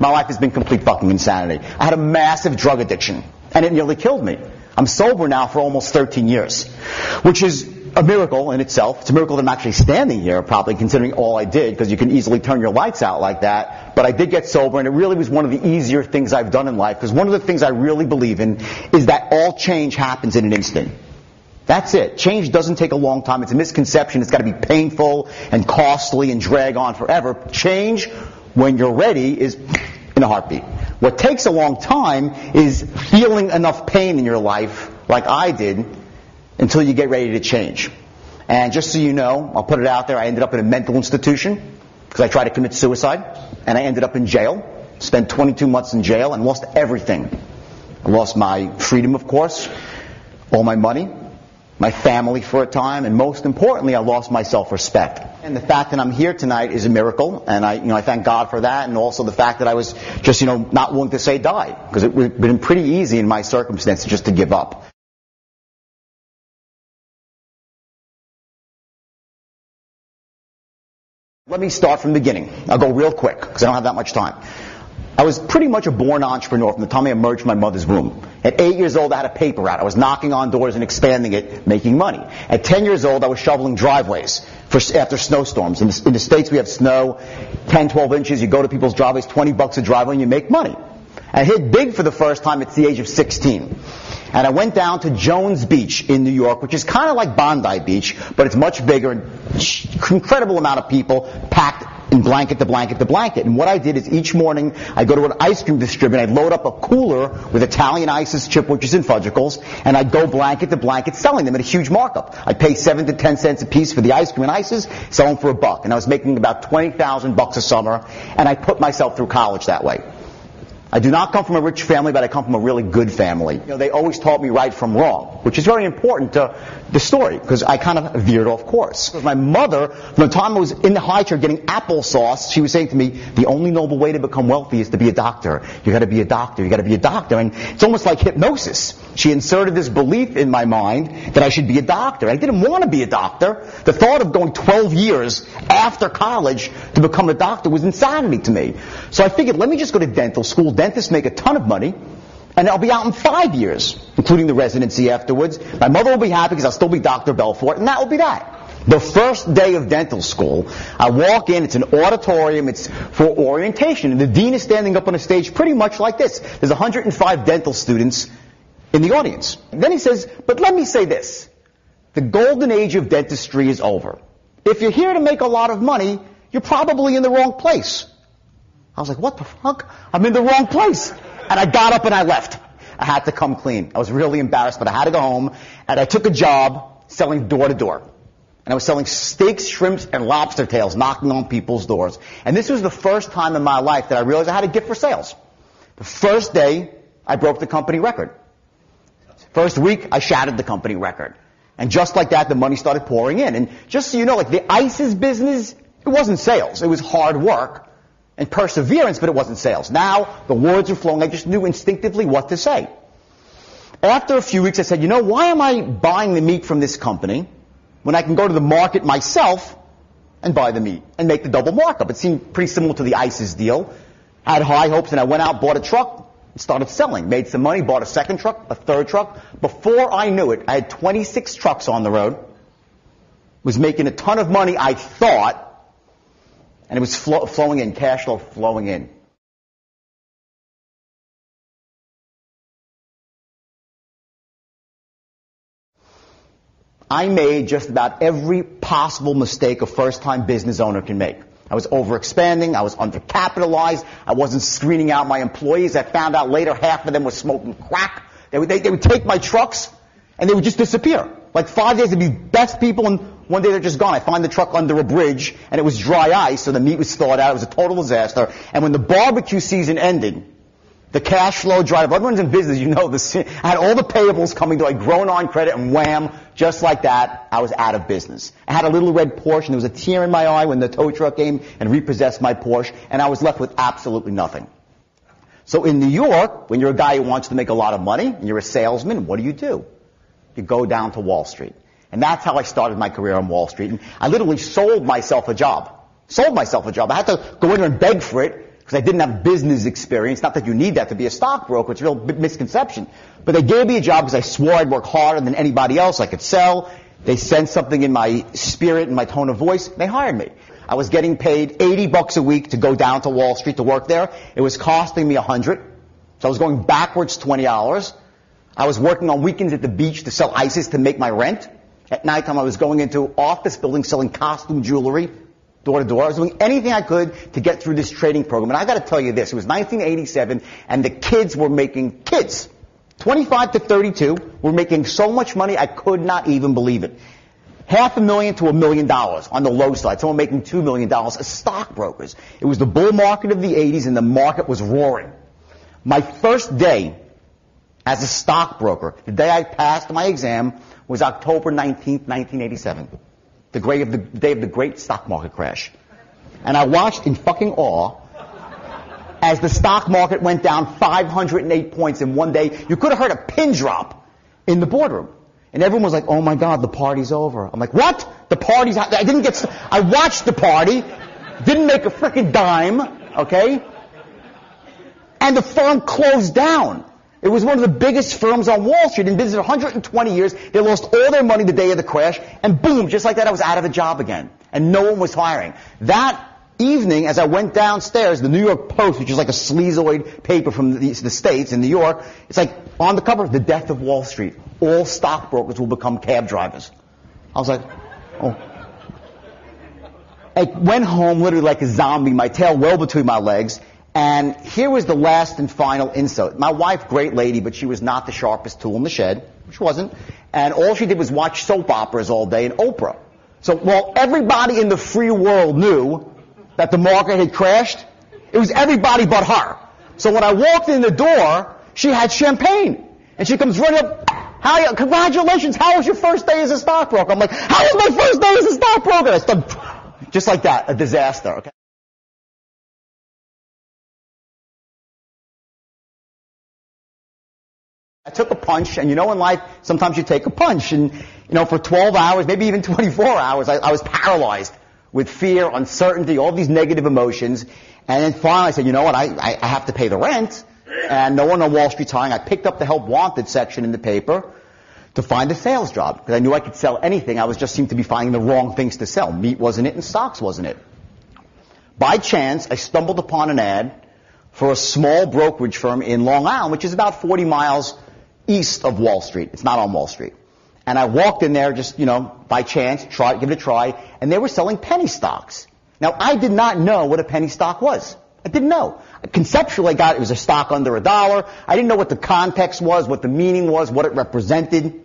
my life has been complete fucking insanity. I had a massive drug addiction, and it nearly killed me. I'm sober now for almost 13 years, which is a miracle in itself. It's a miracle that I'm actually standing here, probably, considering all I did, because you can easily turn your lights out like that. But I did get sober, and it really was one of the easier things I've done in life, because one of the things I really believe in is that all change happens in an instant. That's it. Change doesn't take a long time. It's a misconception. It's got to be painful and costly and drag on forever. Change, when you're ready, is in a heartbeat. What takes a long time is feeling enough pain in your life, like I did, until you get ready to change. And just so you know, I'll put it out there, I ended up in a mental institution because I tried to commit suicide, and I ended up in jail, spent 22 months in jail, and lost everything. I lost my freedom, of course, all my money, my family for a time, and most importantly, I lost my self-respect. And the fact that I'm here tonight is a miracle, and I thank God for that, and also the fact that I was just, not willing to say die, because it would have been pretty easy in my circumstances just to give up. Let me start from the beginning. I'll go real quick, because I don't have that much time. I was pretty much a born entrepreneur from the time I emerged from my mother's womb. At 8 years old, I had a paper route. I was knocking on doors and expanding it, making money. At 10 years old, I was shoveling driveways after snowstorms. In the States, we have snow, 10, 12 inches. You go to people's driveways, $20 a driveway, and you make money. I hit big for the first time at the age of 16. And I went down to Jones Beach in New York, which is kind of like Bondi Beach, but it's much bigger, and incredible amount of people packed in blanket to blanket to blanket. And what I did is each morning I'd go to an ice cream distributor, and I'd load up a cooler with Italian ices, chip witches, and fudgicles, and I'd go blanket to blanket selling them at a huge markup. I'd pay 7 to 10 cents a piece for the ice cream and ices, sell them for $1. And I was making about $20,000 a summer, and I put myself through college that way. I do not come from a rich family, but I come from a really good family. They always taught me right from wrong, which is very important to the story, because I kind of veered off course. My mother, from the time I was in the high chair getting applesauce, she was saying to me, the only noble way to become wealthy is to be a doctor. You got to be a doctor. You got to be a doctor. And it's almost like hypnosis. She inserted this belief in my mind that I should be a doctor. I didn't want to be a doctor. The thought of going 12 years after college to become a doctor was insanity to me. So I figured, let me just go to dental school. Dentists make a ton of money, and I'll be out in 5 years, including the residency afterwards. My mother will be happy because I'll still be Dr. Belfort, and that will be that. The first day of dental school, I walk in, it's an auditorium, it's for orientation, and the dean is standing up on a stage pretty much like this. There's 105 dental students in the audience. And then he says, but let me say this, the golden age of dentistry is over. If you're here to make a lot of money, you're probably in the wrong place. I was like, what the fuck? I'm in the wrong place. And I got up and I left. I had to come clean. I was really embarrassed, but I had to go home. And I took a job selling door to door. And I was selling steaks, shrimps, and lobster tails, knocking on people's doors. And this was the first time in my life that I realized I had a gift for sales. The first day, I broke the company record. First week, I shattered the company record. And just like that, the money started pouring in. And just so you know, like the ices business, it wasn't sales. It was hard work and perseverance, but it wasn't sales. Now, the words are flowing. I just knew instinctively what to say. After a few weeks, I said, why am I buying the meat from this company when I can go to the market myself and buy the meat and make the double markup? It seemed pretty similar to the ISIS deal. I had high hopes, and I went out, bought a truck, and started selling. Made some money, bought a second truck, a third truck. Before I knew it, I had 26 trucks on the road, was making a ton of money, I thought, and it was flowing in, cash flow flowing in. I made just about every possible mistake a first-time business owner can make. I was overexpanding. I was undercapitalized. I wasn't screening out my employees. I found out later half of them were smoking crack. They would take my trucks, and they would just disappear. Like 5 days, they'd be best people, and one day they're just gone. I find the truck under a bridge, and it was dry ice, so the meat was thawed out. It was a total disaster. And when the barbecue season ended, the cash flow dried up. Everyone's in business, this. I had all the payables coming to. I'd grown on credit, and wham, just like that, I was out of business. I had a little red Porsche, and there was a tear in my eye when the tow truck came and repossessed my Porsche, and I was left with absolutely nothing. So in New York, when you're a guy who wants to make a lot of money, and you're a salesman, what do? You go down to Wall Street. And that's how I started my career on Wall Street. And I literally sold myself a job. I had to go in there and beg for it. because I didn't have business experience. Not that you need that to be a stockbroker. It's a real misconception. But they gave me a job because I swore I'd work harder than anybody else. I could sell. They sensed something in my spirit and my tone of voice. They hired me. I was getting paid $80 a week to go down to Wall Street to work there. It was costing me $100. So I was going backwards $20. I was working on weekends at the beach to sell ISIS to make my rent. At nighttime, I was going into office buildings selling costume jewelry, door to door. I was doing anything I could to get through this trading program. And I got to tell you this, it was 1987, and the kids were making, 25 to 32, were making so much money I could not even believe it. $500,000 to $1 million on the low side. Someone making $2 million as stockbrokers. It was the bull market of the 80s, and the market was roaring. My first day as a stockbroker, the day I passed my exam, was October 19th, 1987. The day of the great stock market crash. And I watched in fucking awe as the stock market went down 508 points in one day. You could have heard a pin drop in the boardroom. And everyone was like, oh my God, the party's over. I'm like, what? The party's... I watched the party, didn't make a frickin' dime, okay? And the firm closed down. It was one of the biggest firms on Wall Street. In business 120 years. They lost all their money the day of the crash. And boom, just like that, I was out of a job again. And no one was hiring. That evening, as I went downstairs, the New York Post, which is like a sleazoid paper from the States in New York, it's like on the cover, the death of Wall Street. All stockbrokers will become cab drivers. I was like, oh. I went home literally like a zombie, my tail well between my legs. And here was the last and final insult. My wife, great lady, but she was not the sharpest tool in the shed, which wasn't. And all she did was watch soap operas all day and Oprah. So while everybody in the free world knew that the market had crashed, it was everybody but her. So when I walked in the door, she had champagne. And she comes running up, congratulations, how was your first day as a stockbroker? I'm like, how was my first day as a stockbroker? I started, just like that, a disaster, okay? I took a punch, and you know in life, sometimes you take a punch, and for 12 hours, maybe even 24 hours, I was paralyzed with fear, uncertainty, all these negative emotions, and then finally I said, you know what, I have to pay the rent, and no one on Wall Street's hiring. I picked up the help wanted section in the paper to find a sales job, because I knew I could sell anything. I just seemed to be finding the wrong things to sell. Meat wasn't it, and stocks wasn't it. By chance, I stumbled upon an ad for a small brokerage firm in Long Island, which is about 40 miles east of Wall Street. It's not on Wall Street. And I walked in there just, by chance, give it a try, and they were selling penny stocks. Now, I did not know what a penny stock was. I didn't know. Conceptually, it was a stock under $1. I didn't know what the context was, what the meaning was, what it represented.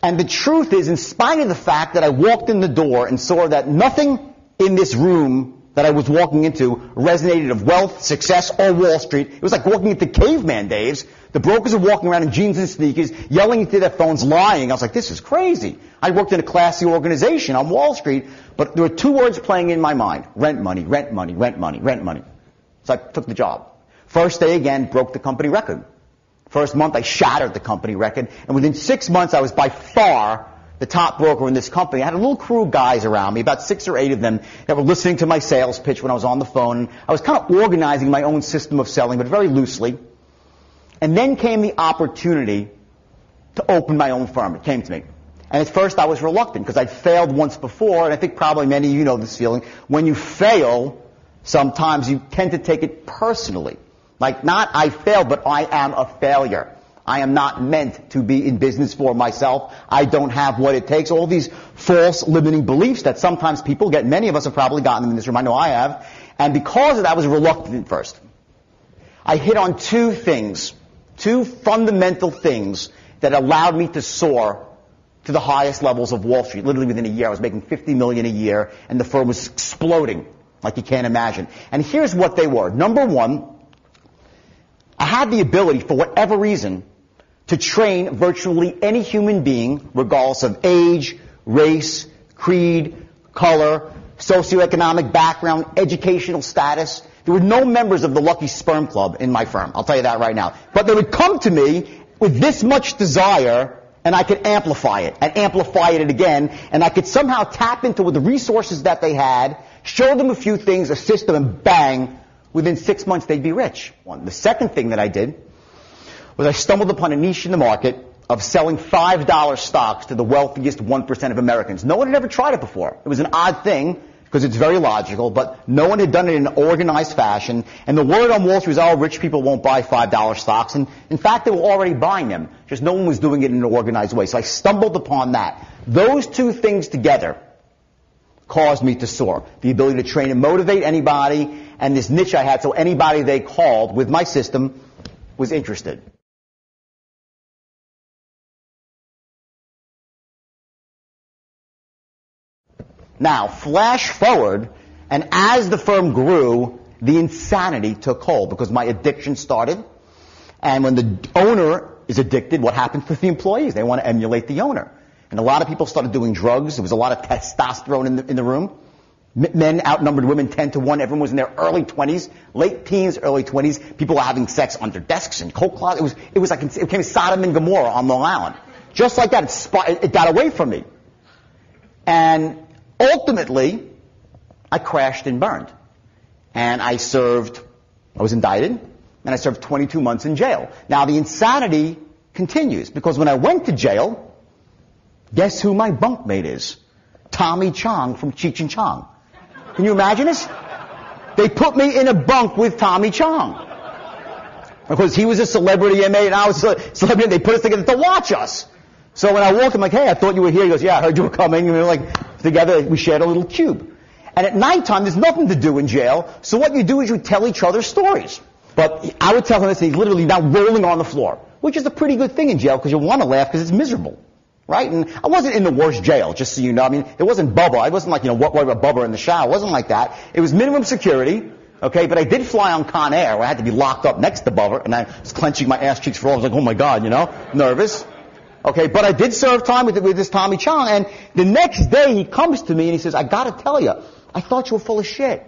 And the truth is, in spite of the fact that I walked in the door and saw that nothing in this room that I was walking into resonated of wealth, success, or Wall Street. It was like walking into caveman days. The brokers are walking around in jeans and sneakers, yelling into their phones, lying. I was like, this is crazy. I worked in a classy organization on Wall Street, but there were two words playing in my mind. Rent money, rent money, rent money, rent money. So I took the job. First day again, broke the company record. First month, I shattered the company record. And within 6 months, I was by far the top broker in this company. I had a little crew of guys around me, about 6 or 8 of them, that were listening to my sales pitch when I was on the phone. I was kind of organizing my own system of selling, but very loosely. And then came the opportunity to open my own firm. It came to me. And at first I was reluctant because I'd failed once before, and I think probably many of you know this feeling. When you fail, sometimes you tend to take it personally. Like, not I failed, but I am a failure. I am not meant to be in business for myself. I don't have what it takes. All these false limiting beliefs that sometimes people get. Many of us have probably gotten them in this room. I know I have. And because of that, I was reluctant at first. I hit on two things. Two fundamental things that allowed me to soar to the highest levels of Wall Street. Literally within a year, I was making $50 million a year, and the firm was exploding like you can't imagine. And here's what they were. Number one, I had the ability, for whatever reason, to train virtually any human being, regardless of age, race, creed, color, socioeconomic background, educational status. There were no members of the Lucky Sperm Club in my firm. I'll tell you that right now. But they would come to me with this much desire, and I could amplify it, and amplify it again, and I could somehow tap into the resources that they had, show them a few things, assist them, and bang, Within 6 months, they'd be rich. The second thing that I did was I stumbled upon a niche in the market of selling $5 stocks to the wealthiest 1% of Americans. No one had ever tried it before. It was an odd thing because it's very logical, but no one had done it in an organized fashion. And the word on Wall Street was, oh, rich people won't buy $5 stocks. And in fact, they were already buying them. Just no one was doing it in an organized way. So I stumbled upon that. Those two things together caused me to soar. The ability to train and motivate anybody, and this niche I had, so anybody they called with my system was interested. Now, flash forward, and as the firm grew, the insanity took hold because my addiction started. And when the owner is addicted, what happens to the employees? They want to emulate the owner. And a lot of people started doing drugs. There was a lot of testosterone in the room. Men outnumbered women 10 to 1. Everyone was in their early 20s, late teens, early 20s. People were having sex under desks and coat closets. It was like it became Sodom and Gomorrah on Long Island. Just like that, it got away from me. And ultimately, I crashed and burned. And I was indicted, and I served 22 months in jail. Now, the insanity continues, because when I went to jail, guess who my bunkmate is? Tommy Chong from Cheech and Chong. Can you imagine this? They put me in a bunk with Tommy Chong. Because he was a celebrity inmate, and I was a celebrity, and they put us together to watch us. So when I walked, I'm like, hey, I thought you were here. He goes, yeah, I heard you were coming. And we were like, together, we shared a little cube. And at nighttime, there's nothing to do in jail. So what you do is you tell each other stories. But I would tell him this, and he's literally now rolling on the floor, which is a pretty good thing in jail because you want to laugh because it's miserable. Right? And I wasn't in the worst jail, just so you know. I mean, it wasn't Bubba. I wasn't like, what about Bubba in the shower? It wasn't like that. It was minimum security. Okay, but I did fly on Con Air where I had to be locked up next to Bubba, and I was clenching my ass cheeks for all. I was like, oh my God, nervous. Okay, but I did serve time with this Tommy Chong, and the next day he comes to me and he says, I gotta tell you, I thought you were full of shit.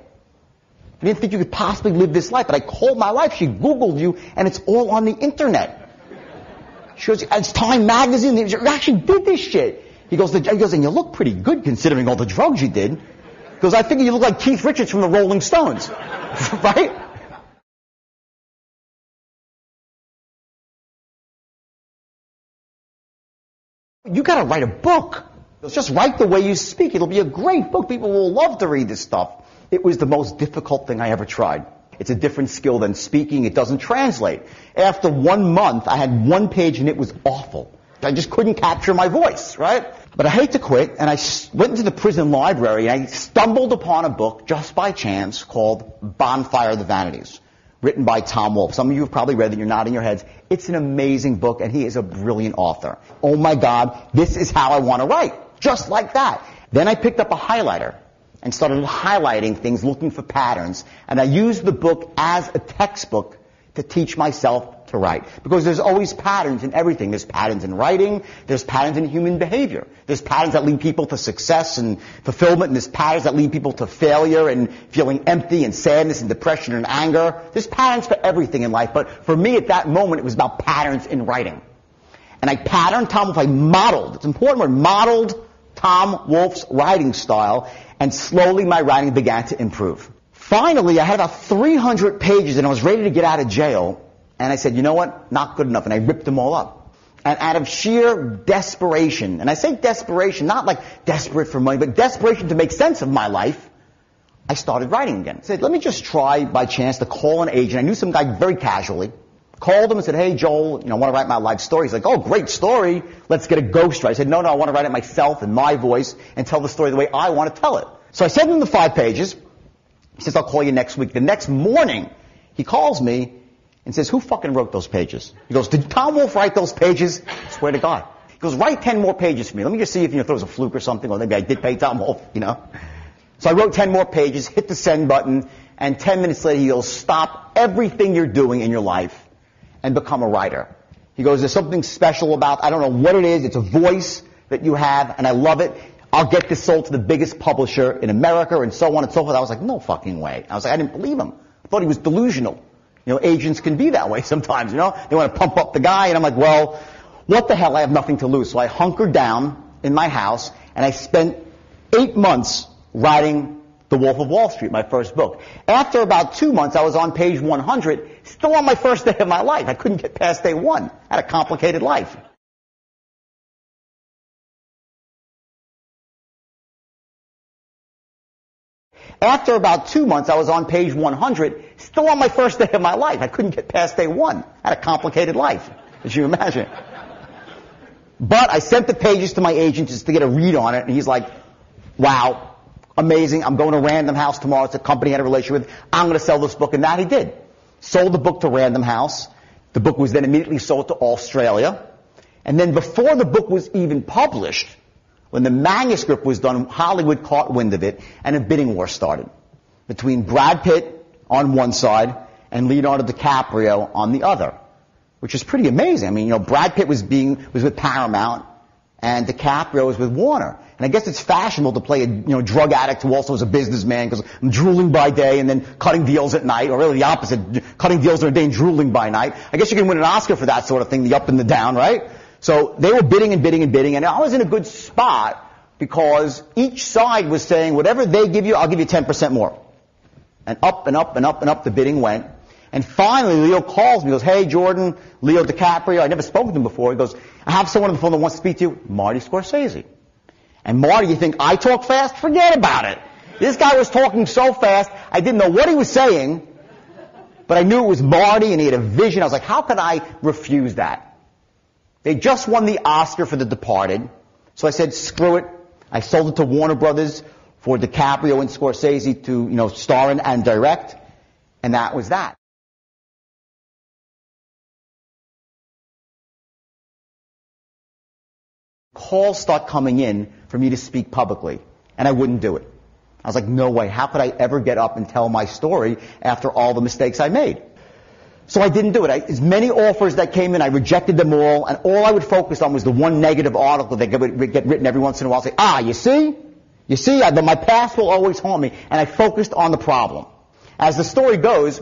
I didn't think you could possibly live this life, but I called my wife, she Googled you, and it's all on the internet. She goes, it's Time Magazine, you actually did this shit. He goes, and you look pretty good considering all the drugs you did. He goes, I figure you look like Keith Richards from the Rolling Stones. Right? You gotta write a book. Just write the way you speak. It'll be a great book. People will love to read this stuff. It was the most difficult thing I ever tried. It's a different skill than speaking. It doesn't translate. After 1 month, I had 1 page and it was awful. I just couldn't capture my voice, right? But I hate to quit, and I went into the prison library and I stumbled upon a book just by chance called Bonfire of the Vanities, written by Tom Wolfe. Some of you have probably read it. You're nodding your heads. It's an amazing book, and he is a brilliant author. Oh my God, this is how I want to write. Just like that. Then I picked up a highlighter and started highlighting things, looking for patterns. And I used the book as a textbook to teach myself to write. Because there's always patterns in everything. There's patterns in writing. There's patterns in human behavior. There's patterns that lead people to success and fulfillment. And there's patterns that lead people to failure and feeling empty and sadness and depression and anger. There's patterns for everything in life. But for me at that moment, it was about patterns in writing. And I patterned Tom Wolfe. I modeled. It's an important word. Modeled Tom Wolfe's writing style. And slowly my writing began to improve. Finally, I had about 300 pages and I was ready to get out of jail. And I said, you know what? Not good enough. And I ripped them all up. And out of sheer desperation, and I say desperation, not like desperate for money, but desperation to make sense of my life, I started writing again. I said, let me just try by chance to call an agent. I knew some guy very casually. Called him and said, hey, Joel, I want to write my life story. He's like, oh, great story. Let's get a ghostwriter. I said, no, I want to write it myself in my voice and tell the story the way I want to tell it. So I sent him the 5 pages. He says, I'll call you next week. The next morning, he calls me and says, who fucking wrote those pages? He goes, did Tom Wolfe write those pages? I swear to God. He goes, write 10 more pages for me. Let me just see if, if there was a fluke or something, or maybe I did pay Tom Wolfe, So I wrote 10 more pages, hit the send button, and 10 minutes later he goes, stop everything you're doing in your life and become a writer. He goes, there's something special about, I don't know what it is, it's a voice that you have, and I love it. I'll get this sold to the biggest publisher in America, and so on and so forth. I was like, no fucking way. I was like, I didn't believe him. I thought he was delusional. Agents can be that way sometimes, They want to pump up the guy, and I'm like, well, what the hell? I have nothing to lose. So I hunkered down in my house, and I spent 8 months writing The Wolf of Wall Street, my first book. After about 2 months, I was on page 100, still on my first day of my life. I couldn't get past day one. I had a complicated life. After about 2 months, I was on page 100, still on my first day of my life. I couldn't get past day one. I had a complicated life, as you imagine. But I sent the pages to my agent just to get a read on it, and he's like, wow, amazing. I'm going to Random House tomorrow. It's a company I had a relationship with. I'm going to sell this book. And that he did. Sold the book to Random House. The book was then immediately sold to Australia. And then before the book was even published, when the manuscript was done, Hollywood caught wind of it, and a bidding war started between Brad Pitt on one side and Leonardo DiCaprio on the other, which is pretty amazing. I mean, Brad Pitt was with Paramount, and DiCaprio was with Warner. And I guess it's fashionable to play a drug addict who also is a businessman, because I'm drooling by day and then cutting deals at night, or really the opposite, cutting deals during the day and drooling by night. I guess you can win an Oscar for that sort of thing, the up and the down, right? So they were bidding and bidding and bidding, and I was in a good spot because each side was saying, whatever they give you, I'll give you 10% more. And up and up and up and up the bidding went. And finally, Leo calls me, he goes, hey, Jordan, Leo DiCaprio, I'd never spoken to him before. He goes, I have someone on the phone that wants to speak to you, Marty Scorsese. And Marty, you think I talk fast? Forget about it. This guy was talking so fast, I didn't know what he was saying, but I knew it was Marty and he had a vision. I was like, how could I refuse that? They just won the Oscar for The Departed. So I said, screw it. I sold it to Warner Brothers for DiCaprio and Scorsese to, star in and direct. And that was that. Calls start coming in for me to speak publicly. And I wouldn't do it. I was like, no way. How could I ever get up and tell my story after all the mistakes I made? So I didn't do it. As many offers that came in, I rejected them all, and all I would focus on was the one negative article that would get written every once in a while. Say, you see, my past will always haunt me, and I focused on the problem. As the story goes,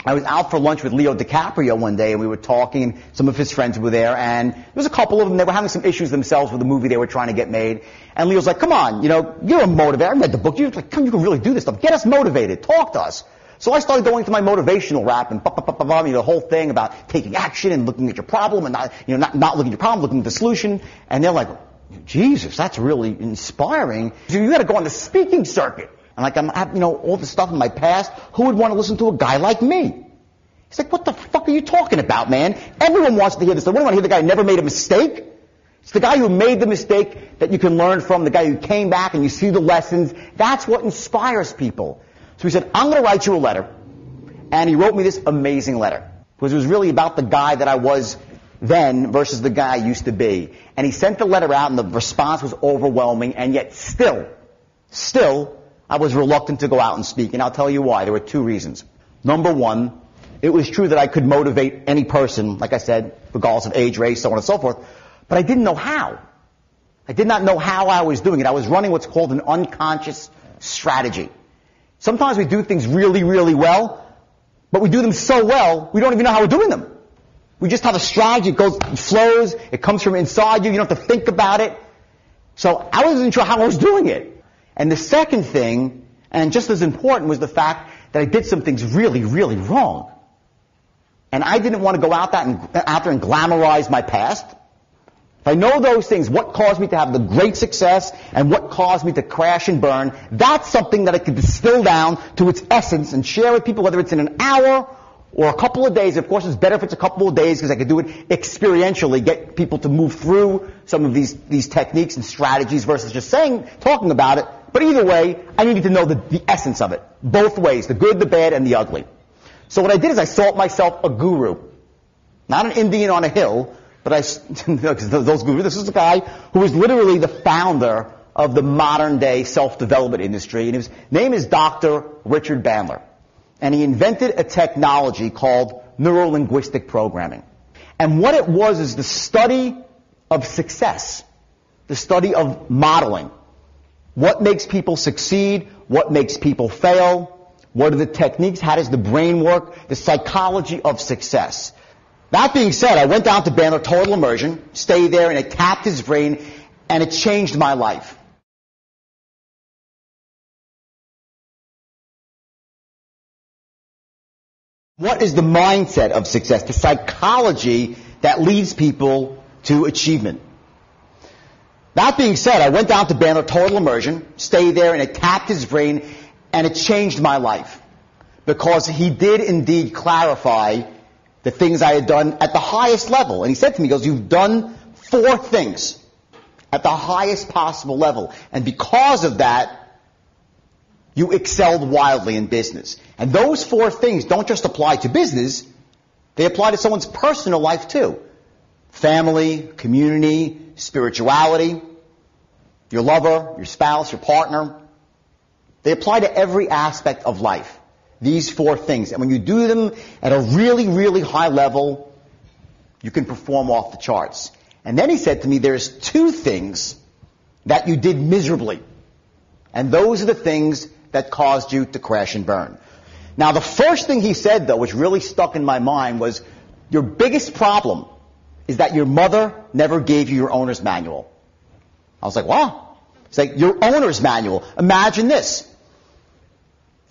I was out for lunch with Leo DiCaprio one day, and we were talking, and some of his friends were there, and there was a couple of them, they were having some issues themselves with the movie they were trying to get made, and Leo's like, come on, you're a motivator. I read the book. You're like, come, you can really do this stuff. Get us motivated. Talk to us. So I started going through my motivational rap and the whole thing about taking action and looking at your problem and not looking at your problem, looking at the solution. And they're like, Jesus, that's really inspiring. So you got to go on the speaking circuit. And like I'm all the stuff in my past. Who would want to listen to a guy like me? He's like, what the fuck are you talking about, man? Everyone wants to hear this. They want to hear the guy who never made a mistake. It's the guy who made the mistake that you can learn from, the guy who came back and you see the lessons. That's what inspires people. So he said, I'm going to write you a letter. And he wrote me this amazing letter. Because it was really about the guy that I was then versus the guy I used to be. And he sent the letter out and the response was overwhelming. And yet still, I was reluctant to go out and speak. And I'll tell you why. There were two reasons. Number one, it was true that I could motivate any person, like I said, regardless of age, race, so on and so forth. But I didn't know how. I did not know how I was doing it. I was running what's called an unconscious strategy. Sometimes we do things really, really well, but we do them so well, we don't even know how we're doing them. We just have a strategy. It flows. It comes from inside you. You don't have to think about it. So I wasn't sure how I was doing it. And the second thing, and just as important, was the fact that I did some things really, really wrong. And I didn't want to go out there and glamorize my past. If I know those things, what caused me to have the great success and what caused me to crash and burn, that's something that I could distill down to its essence and share with people, whether it's in an hour or a couple of days. Of course, it's better if it's a couple of days because I could do it experientially, get people to move through some of these techniques and strategies versus just talking about it. But either way, I needed to know the essence of it. Both ways, the good, the bad, and the ugly. So what I did is I sought myself a guru. Not an Indian on a hill, but those gurus, this is a guy who was literally the founder of the modern day self-development industry, and his name is Dr. Richard Bandler. And he invented a technology called neuro-linguistic programming. And what it was is the study of success, the study of modeling. What makes people succeed? What makes people fail? What are the techniques? How does the brain work? The psychology of success. That being said, I went down to Bandler, total immersion, stayed there, and it tapped his brain, and it changed my life. What is the mindset of success, the psychology that leads people to achievement? That being said, I went down to Belfort, total immersion, stayed there, and it tapped his brain, and it changed my life. Because he did indeed clarify the things I had done at the highest level. And he said to me, he goes, you've done 4 things at the highest possible level. And because of that, you excelled wildly in business. And those 4 things don't just apply to business, they apply to someone's personal life too. Family, community, spirituality, your lover, your spouse, your partner. They apply to every aspect of life. These 4 things. And when you do them at a really, really high level, you can perform off the charts. And then he said to me, there's 2 things that you did miserably. And those are the things that caused you to crash and burn. Now, the first thing he said, though, which really stuck in my mind, was your biggest problem is that your mother never gave you your owner's manual. I was like, what? It's like, your owner's manual. Imagine this.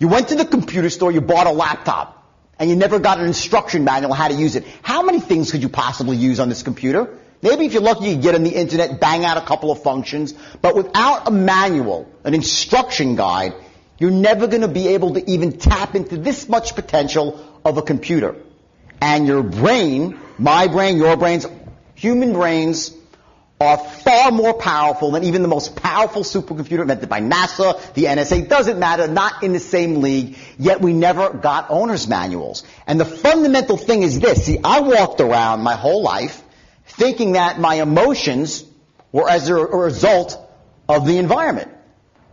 You went to the computer store, you bought a laptop, and you never got an instruction manual on how to use it. How many things could you possibly use on this computer? Maybe if you're lucky, you can get on the internet, bang out a couple of functions. But without a manual, an instruction guide, you're never going to be able to even tap into this much potential of a computer. And your brain, my brain, your brains, human brains, are far more powerful than even the most powerful supercomputer invented by NASA, the NSA. Doesn't matter, not in the same league, yet we never got owner's manuals. And the fundamental thing is this. See, I walked around my whole life thinking that my emotions were as a result of the environment.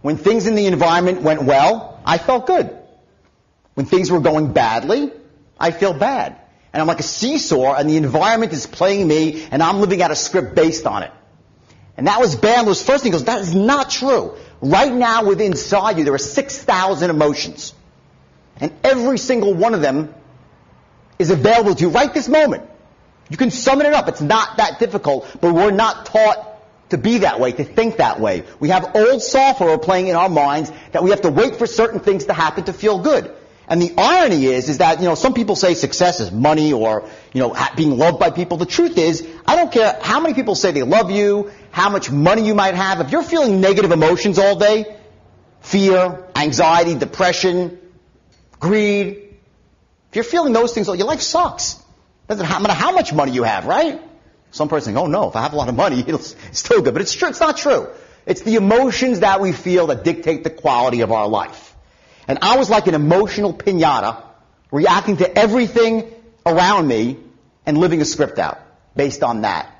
When things in the environment went well, I felt good. When things were going badly, I feel bad. And I'm like a seesaw, and the environment is playing me, and I'm living out a script based on it. And that was Bandler's first thing. He goes, that is not true. Right now, within inside you, there are 6,000 emotions. And every single one of them is available to you right this moment. You can summon it up. It's not that difficult, but we're not taught to be that way, to think that way. We have old software playing in our minds that we have to wait for certain things to happen to feel good. And the irony is that, some people say success is money or, being loved by people. The truth is, I don't care how many people say they love you, how much money you might have. If you're feeling negative emotions all day, fear, anxiety, depression, greed, if you're feeling those things, your life sucks. Doesn't matter how much money you have, right? Some person thinks, oh no, if I have a lot of money, it's still good. But it's true. It's not true. It's the emotions that we feel that dictate the quality of our life. And I was like an emotional piñata, reacting to everything around me and living a script out based on that.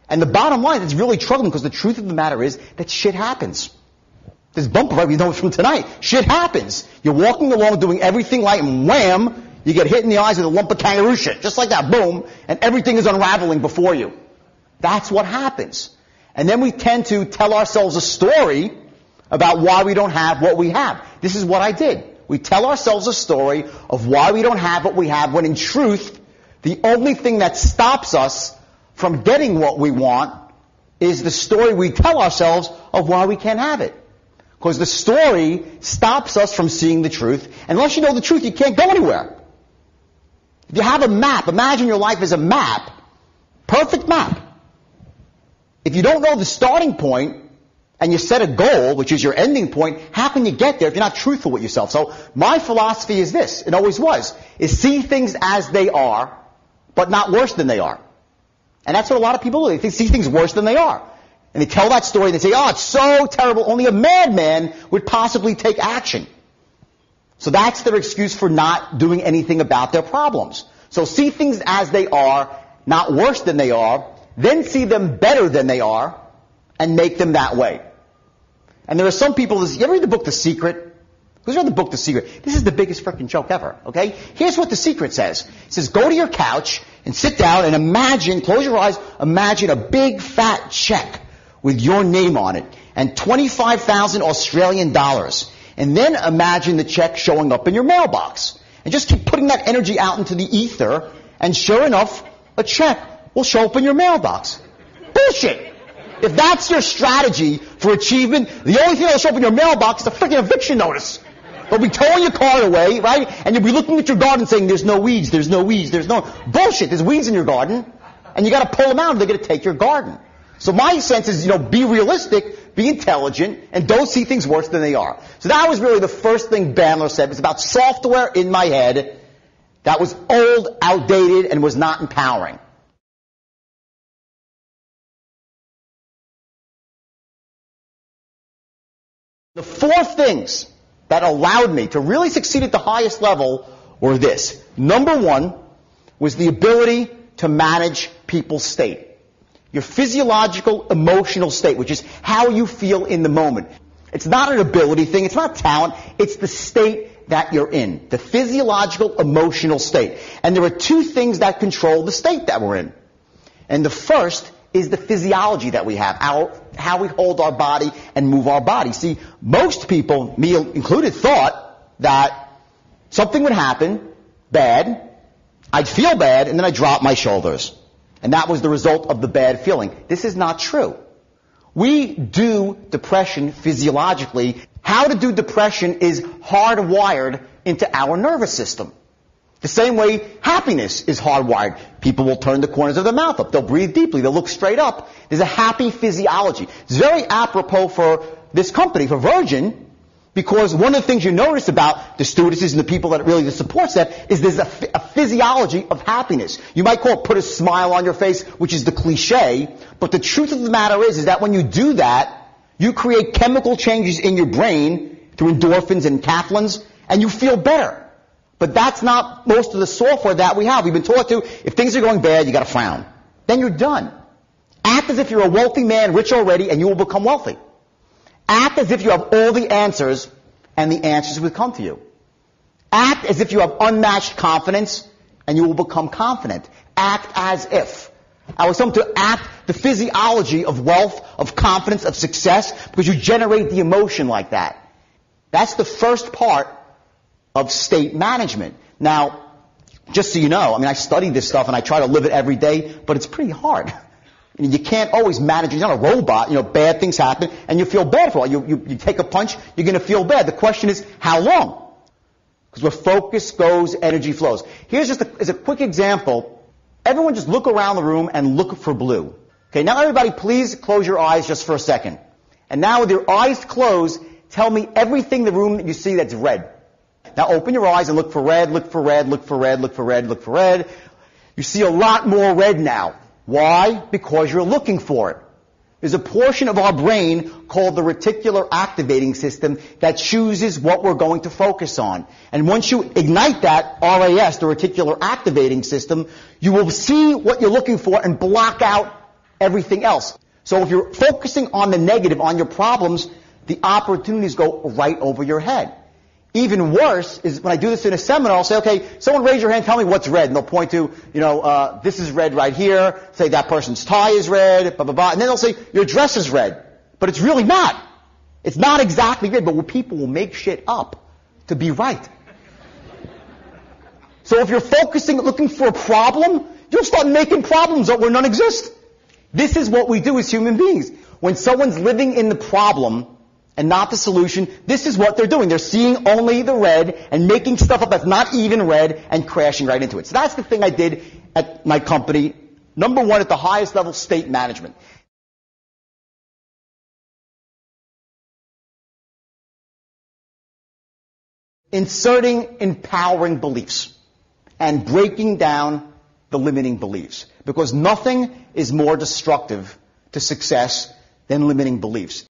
And the bottom line, it's really troubling because the truth of the matter is that shit happens. This bumper, right, we know from tonight. Shit happens. You're walking along doing everything right, and wham, you get hit in the eyes with a lump of kangaroo shit. Just like that, boom, and everything is unraveling before you. That's what happens. And then we tend to tell ourselves a story about why we don't have what we have. This is what I did. We tell ourselves a story of why we don't have what we have, when in truth, the only thing that stops us from getting what we want is the story we tell ourselves of why we can't have it. Because the story stops us from seeing the truth. And unless you know the truth, you can't go anywhere. If you have a map, imagine your life as a map, perfect map. If you don't know the starting point, and you set a goal, which is your ending point, how can you get there if you're not truthful with yourself? So my philosophy is this, it always was, is see things as they are, but not worse than they are. And that's what a lot of people do. They see things worse than they are. And they tell that story and they say, oh, it's so terrible, only a madman would possibly take action. So that's their excuse for not doing anything about their problems. So see things as they are, not worse than they are, then see them better than they are, and make them that way. And there are some people, you ever read the book The Secret? Who's read the book The Secret? This is the biggest freaking joke ever, okay? Here's what The Secret says. It says, go to your couch and sit down and imagine, close your eyes, imagine a big fat check with your name on it and 25,000 Australian dollars. And then imagine the check showing up in your mailbox. And just keep putting that energy out into the ether, and sure enough, a check will show up in your mailbox. Bullshit! If that's your strategy for achievement, the only thing that'll show up in your mailbox is a freaking eviction notice. They'll be towing your car away, right? And you'll be looking at your garden saying, there's no weeds, there's no weeds, there's no... Bullshit, there's weeds in your garden. And you got to pull them out or they're going to take your garden. So my sense is, be realistic, be intelligent, and don't see things worse than they are. So that was really the first thing Bandler said. It's about software in my head that was old, outdated, and was not empowering. The four things that allowed me to really succeed at the highest level were this. Number one was the ability to manage people's state. Your physiological, emotional state, which is how you feel in the moment. It's not an ability thing, it's not talent, it's the state that you're in. The physiological, emotional state. And there are two things that control the state that we're in. And the first is the physiology that we have, how we hold our body and move our body. See, most people, me included, thought that something would happen, bad, I'd feel bad, and then I'd drop my shoulders. And that was the result of the bad feeling. This is not true. We do depression physiologically. How to do depression is hardwired into our nervous system. The same way happiness is hardwired. People will turn the corners of their mouth up. They'll breathe deeply. They'll look straight up. There's a happy physiology. It's very apropos for this company, for Virgin, because one of the things you notice about the stewardesses and the people that really support that is there's a physiology of happiness. You might call it put a smile on your face, which is the cliche, but the truth of the matter is that when you do that, you create chemical changes in your brain through endorphins and enkephalins, and you feel better. But that's not most of the software that we have. We've been taught to, if things are going bad, you got to frown. Then you're done. Act as if you're a wealthy man, rich already, and you will become wealthy. Act as if you have all the answers, and the answers will come to you. Act as if you have unmatched confidence, and you will become confident. Act as if. I was told to act the physiology of wealth, of confidence, of success, because you generate the emotion like that. That's the first part of state management. Now, just so you know, I study this stuff and I try to live it every day, but it's pretty hard. You can't always manage. You're not a robot. Bad things happen, and you feel bad for a while. You take a punch, you're going to feel bad. The question is, how long? Because where focus goes, energy flows. Here's just as a quick example. Everyone just look around the room and look for blue. Okay, now everybody please close your eyes just for a second. And now with your eyes closed, tell me everything in the room that you see that's red. Now open your eyes and look for red, look for red, look for red, look for red, look for red. You see a lot more red now. Why? Because you're looking for it. There's a portion of our brain called the reticular activating system that chooses what we're going to focus on. And once you ignite that RAS, the reticular activating system, you will see what you're looking for and block out everything else. So if you're focusing on the negative, on your problems, the opportunities go right over your head. Even worse is when I do this in a seminar, I'll say, okay, someone raise your hand, tell me what's red. And they'll point to, this is red right here. Say that person's tie is red, blah, blah, blah. And then they'll say, your dress is red. But it's really not. It's not exactly red, but people will make shit up to be right. So if you're looking for a problem, you'll start making problems where none exist. This is what we do as human beings. When someone's living in the problem and not the solution, this is what they're doing. They're seeing only the red and making stuff up that's not even red and crashing right into it. So that's the thing I did at my company. Number one, at the highest level, state management. Inserting empowering beliefs and breaking down the limiting beliefs. Because nothing is more destructive to success than limiting beliefs.